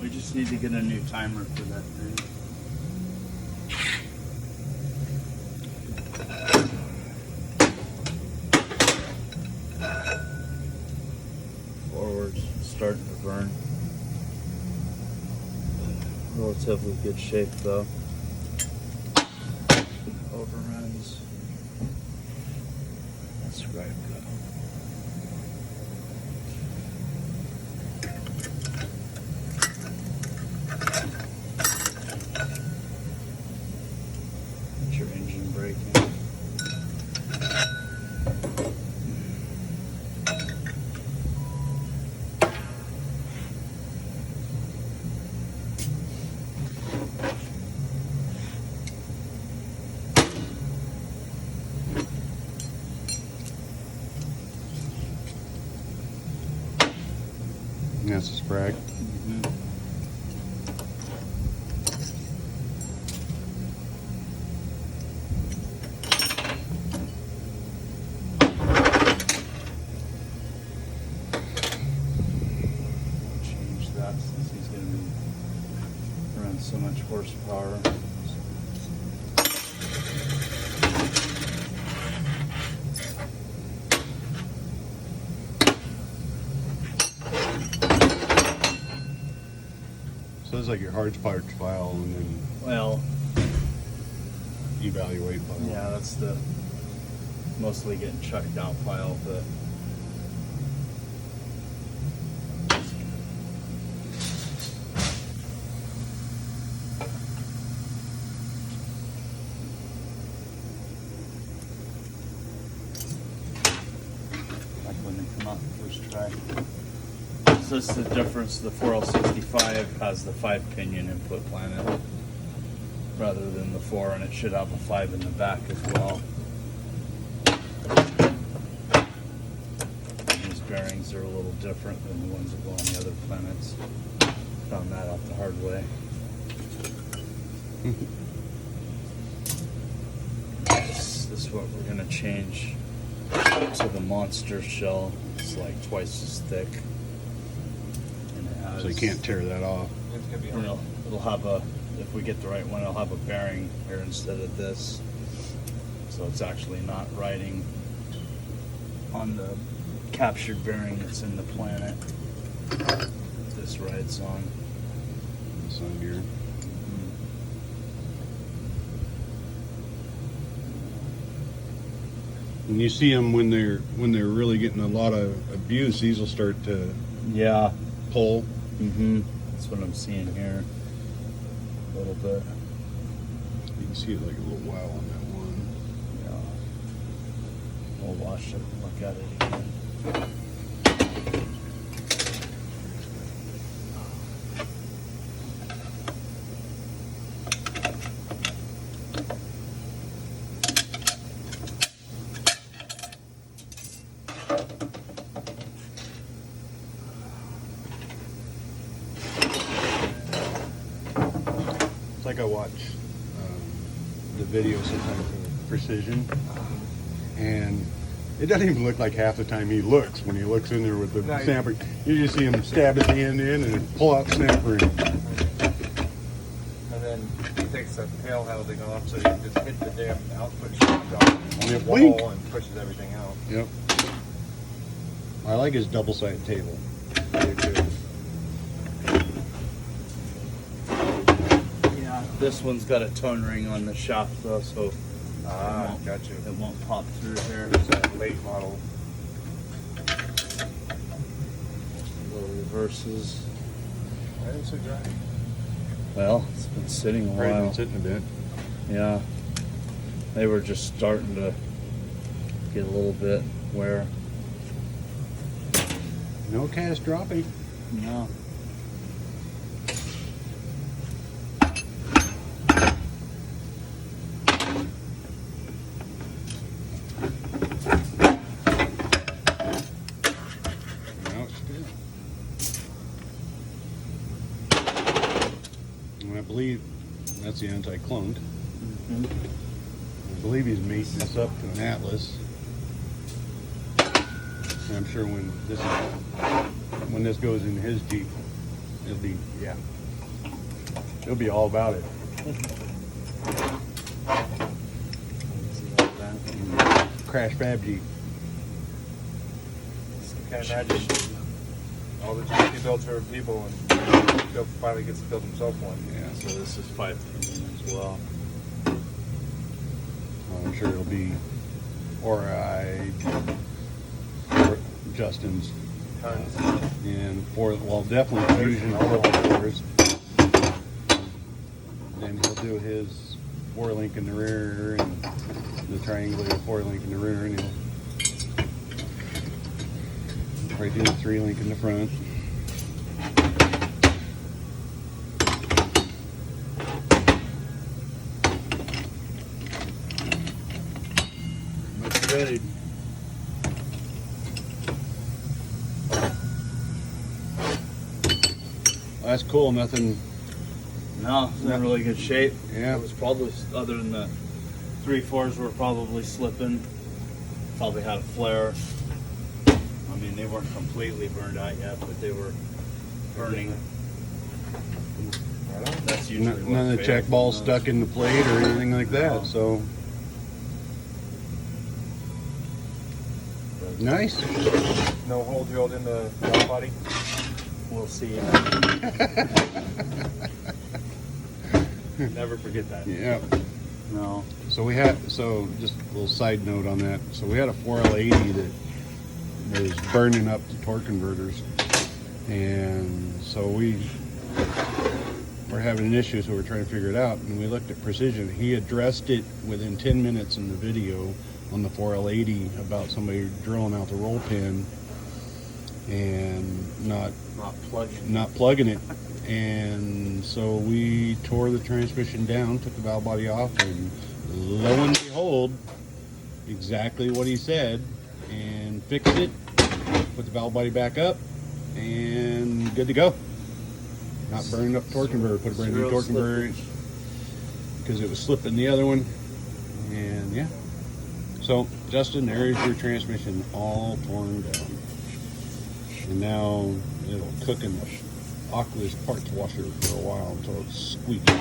We just need to get a new timer for that thing. Forward's starting to burn. Relatively good shape though. Overruns. That's right. Good. Get your engine braking. That's a sprag. Change that since he's going to be around so much horsepower. So it's like your hard parts file and then Well, evaluate file. yeah, that's the mostly getting checked out file, but like when they come out the first try. So this is the difference. The 4L65 has the 5-pinion input planet rather than the 4, and it should have a 5 in the back as well. These bearings are a little different than the ones that go on the other planets. Found that out the hard way. This is what we're going to change to the monster shell. It's like twice as thick. And it has, So you can't tear that off. it'll have a, if we get the right one, it'll have a bearing here instead of this. So it's actually not riding on the captured bearing that's in the planet. This rides on. Sun gear. And you see them when they're really getting a lot of abuse. These will start to Yeah. pull. That's what I'm seeing here. A little bit. You can see it like a little while on that one. Yeah. We'll watch it and look at it again. It's like I watch the video sometimes of Precision, and it doesn't even look like half the time he looks when he looks in there with the snapper. You just see him stab at the end in and then pull out snapper. And then he takes the tail housing off so you can just hit the damn output switch on the Blink. wall and pushes everything out. Yep. I like his double-sided table. Very good. Yeah. This one's got a tone ring on the shaft though, so Got you. it won't pop through here. There's that late model. Little reverses. Why is it so dry? Well, it's been sitting a Probably while. been sitting a bit. Yeah. They were just starting to get a little bit wear. No cast dropping. No. Now it's still. And I believe that's the anti-cloned. I believe he's mating this up to an Atlas. And I'm sure when this goes in his Jeep, He'll be all about it. Crash Fab Jeep. Can't imagine all the Jeeps he builds for people, and Bill finally gets to build himself one. Yeah, So this is 5,000 as well. I'm sure it'll be, or Justin's, Tons. and definitely Fusion 4x4s. Then he'll do his 4-link in the rear and the triangulated 4-link in the rear, and he'll probably do the 3-link in the front. Looks good. That's cool. Nothing. No, it's in really good shape. Yeah. It was probably, other than the 3.4s were probably slipping. Probably had a flare. I mean, they weren't completely burned out yet, but they were burning. That's usually what None of the fails check balls on those. stuck in the plate or anything like that. No. So nice. No hole drilled in the valve body. We'll see. Never forget that. Yeah. No. So just a little side note on that. So we had a 4L80 that was burning up the torque converters, and so we were having an issue. So we're trying to figure it out, and we looked at Precision. He addressed it within 10 minutes in the video on the 4L80 about somebody drilling out the roll pin and not plugging it. And so we tore the transmission down, took the valve body off, and lo and behold, exactly what he said, and fixed it, put the valve body back up, and good to go. Not burning up the torque converter, put a brand new torque converter because it was slipping the other one. And yeah. So Justin, there's your transmission all torn down. And now it'll cook in the Oculus parts washer for a while until it's squeaky.